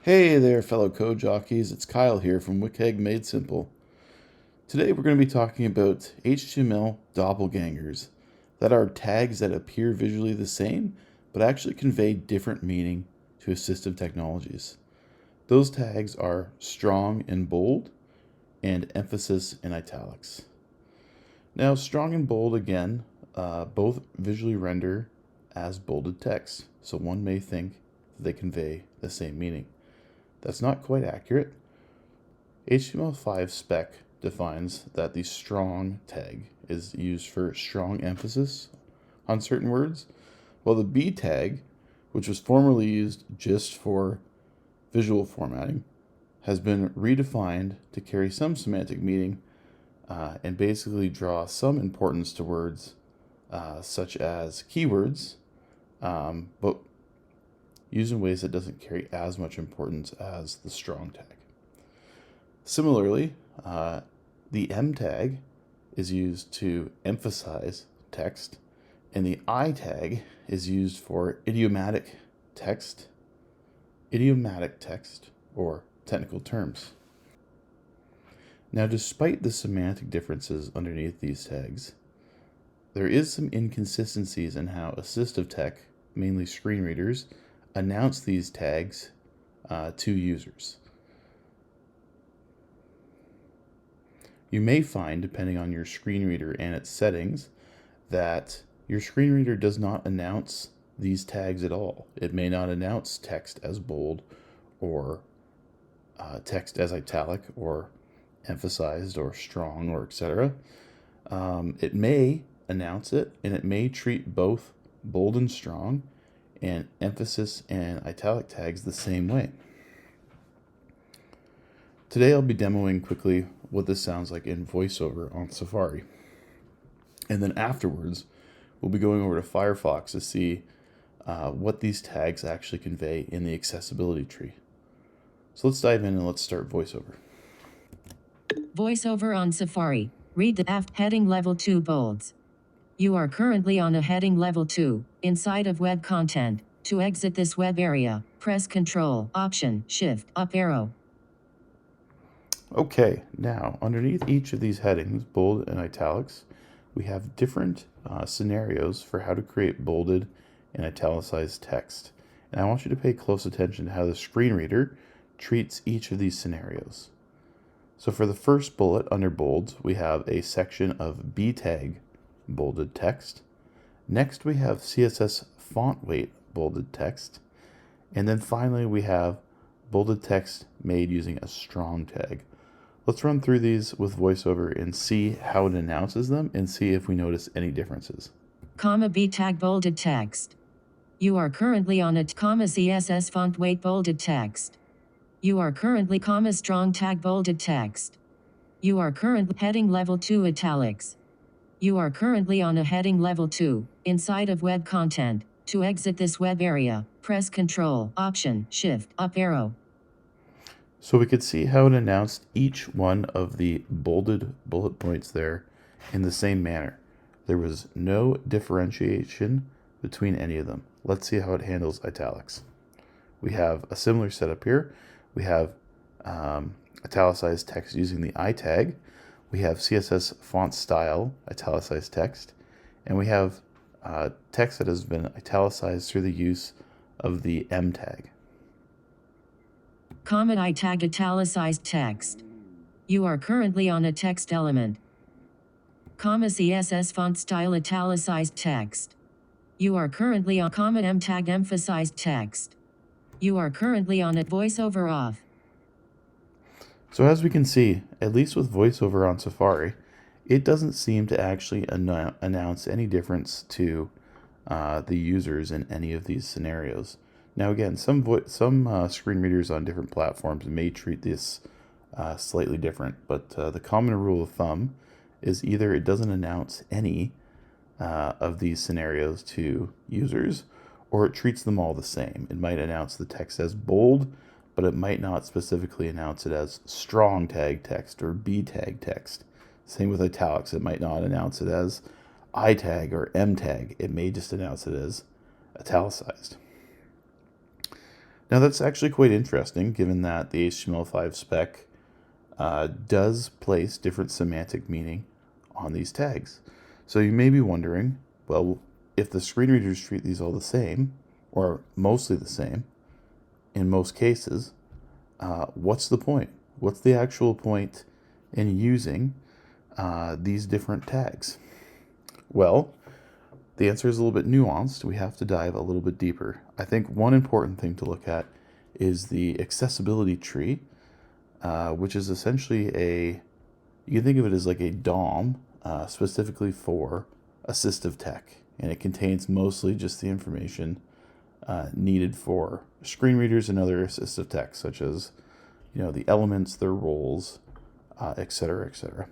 Hey there, fellow code jockeys. It's Kyle here from WCAG Made Simple. Today we're going to be talking about HTML doppelgangers that are tags that appear visually the same but actually convey different meaning to assistive technologies. Those tags are strong in bold and emphasis in italics. Now, strong and bold again, both visually render as bolded text, so one may think that they convey the same meaning. That's not quite accurate. HTML5 spec defines that the strong tag is used for strong emphasis on certain words, while the B tag, which was formerly used just for visual formatting, has been redefined to carry some semantic meaning and basically draw some importance to words such as keywords, but used in ways that doesn't carry as much importance as the strong tag. Similarly, the M tag is used to emphasize text, and the I tag is used for idiomatic text, or technical terms. Now, despite the semantic differences underneath these tags, there is some inconsistencies in how assistive tech, mainly screen readers, announce these tags to users. You may find, depending on your screen reader and its settings, that your screen reader does not announce these tags at all. It may not announce text as bold or text as italic or emphasized or strong or etc. It may announce it, and it may treat both bold and strong and emphasis and italic tags the same way. Today I'll be demoing quickly what this sounds like in VoiceOver on Safari. And then afterwards, we'll be going over to Firefox to see what these tags actually convey in the accessibility tree. So let's dive in and let's start VoiceOver. VoiceOver on Safari. Read the aft heading level 2 bolds. You are currently on a heading level 2, inside of web content. To exit this web area, press Ctrl, Option, Shift, up arrow. Okay, now underneath each of these headings, bold and italics, we have different scenarios for how to create bolded and italicized text. And I want you to pay close attention to how the screen reader treats each of these scenarios. So for the first bullet under bolds, we have a section of B tag bolded text. Next, we have CSS font weight bolded text. And then finally, we have bolded text made using a strong tag. Let's run through these with VoiceOver and see how it announces them and see if we notice any differences. B tag bolded text. You are currently on a CSS font weight bolded text. You are currently strong tag bolded text. You are currently heading level 2 italics. You are currently on a heading level 2, inside of web content. To exit this web area, press Ctrl, Option, Shift, up arrow. So we could see how it announced each one of the bolded bullet points there in the same manner. There was no differentiation between any of them. Let's see how it handles italics. We have a similar setup here. We have italicized text using the I tag. We have CSS font style italicized text. And we have text that has been italicized through the use of the M tag. I tag italicized text. You are currently on a text element. CSS font style italicized text. You are currently on M tag emphasized text. You are currently on a VoiceOver off. So as we can see, at least with VoiceOver on Safari, it doesn't seem to actually announce any difference to the users in any of these scenarios. Now again, some screen readers on different platforms may treat this slightly different, but the common rule of thumb is either it doesn't announce any of these scenarios to users, or it treats them all the same. It might announce the text as bold, but it might not specifically announce it as strong tag text or B tag text. Same with italics. It might not announce it as I tag or M tag. It may just announce it as italicized. Now that's actually quite interesting, given that the HTML5 spec does place different semantic meaning on these tags. So you may be wondering, well, if the screen readers treat these all the same, or mostly the same, in most cases, what's the point? What's the actual point in using these different tags? Well, the answer is a little bit nuanced. We have to dive a little bit deeper. I think one important thing to look at is the accessibility tree, which is essentially you can think of it as like a DOM, specifically for assistive tech. And it contains mostly just the information needed for screen readers and other assistive tech, such as, the elements, their roles, etc., etc.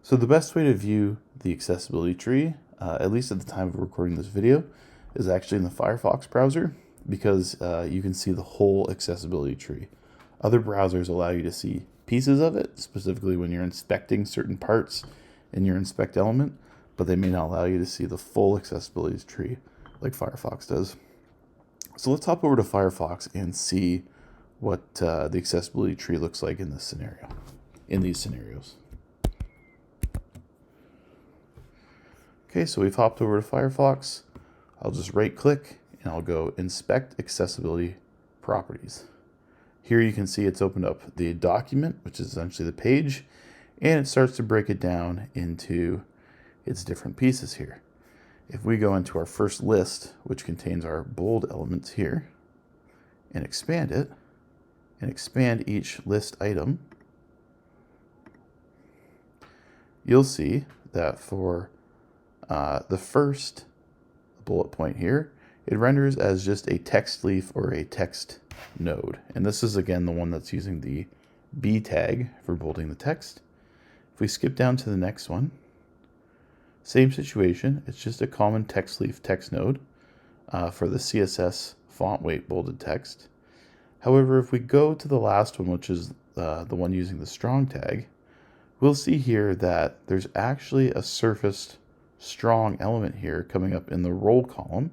So the best way to view the accessibility tree, at least at the time of recording this video, is actually in the Firefox browser, because you can see the whole accessibility tree. Other browsers allow you to see pieces of it, specifically when you're inspecting certain parts in your inspect element, but they may not allow you to see the full accessibility tree like Firefox does. So let's hop over to Firefox and see what the accessibility tree looks like in this scenario, in these scenarios. Okay, so we've hopped over to Firefox. I'll just right click and I'll go inspect accessibility properties. Here you can see it's opened up the document, which is essentially the page, and it starts to break it down into its different pieces here. If we go into our first list, which contains our bold elements here, and expand it, and expand each list item, you'll see that for the first bullet point here, it renders as just a text leaf or a text node. And this is again the one that's using the B tag for bolding the text. If we skip down to the next one, same situation, it's just a common text leaf text node for the CSS font weight bolded text. However, if we go to the last one, which is the one using the strong tag, we'll see here that there's actually a surfaced strong element here coming up in the role column.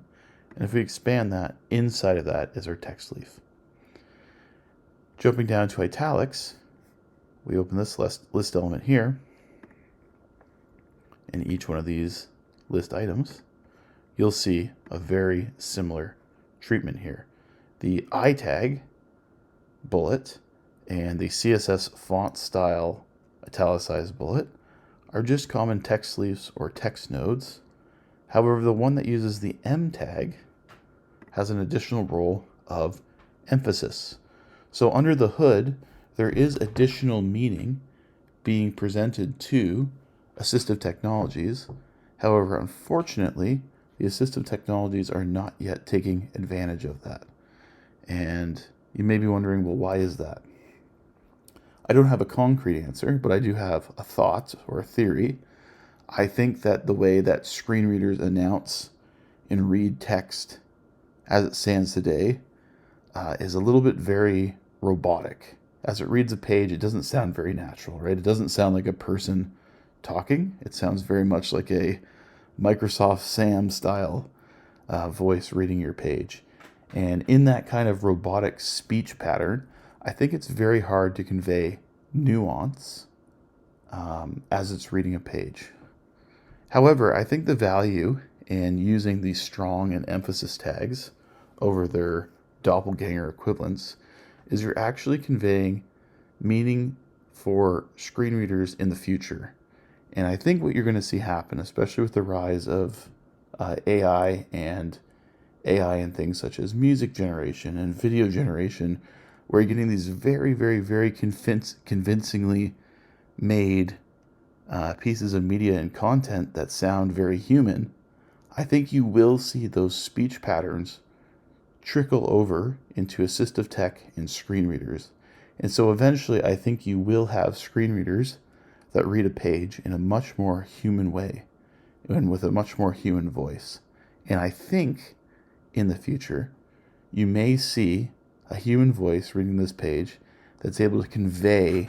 And if we expand that, inside of that is our text leaf. Jumping down to italics, we open this list element here. In each one of these list items, you'll see a very similar treatment here. The I tag bullet and the CSS font style italicized bullet are just common text leaves or text nodes. However, the one that uses the M tag has an additional role of emphasis. So under the hood, there is additional meaning being presented to assistive technologies. However, unfortunately, the assistive technologies are not yet taking advantage of that. And you may be wondering, well, why is that? I don't have a concrete answer, but I do have a thought or a theory. I think that the way that screen readers announce and read text as it stands today is a little bit very robotic. As it reads a page, it doesn't sound very natural, right? It doesn't sound like a person talking. It sounds very much like a Microsoft Sam style voice reading your page. And in that kind of robotic speech pattern, I think it's very hard to convey nuance as it's reading a page. However, I think the value in using these strong and emphasis tags over their doppelganger equivalents is you're actually conveying meaning for screen readers in the future. And I think what you're going to see happen, especially with the rise of AI and things such as music generation and video generation, where you're getting these very, very, very convincingly made pieces of media and content that sound very human. I think you will see those speech patterns trickle over into assistive tech and screen readers. And so eventually I think you will have screen readers that read a page in a much more human way and with a much more human voice. And I think in the future, you may see a human voice reading this page that's able to convey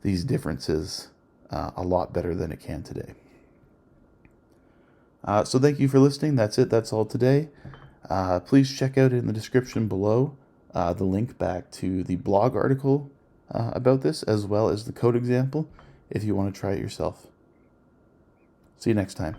these differences a lot better than it can today. So thank you for listening. That's it. That's all today. Please check out in the description below the link back to the blog article about this, as well as the code example, if you want to try it yourself. See you next time.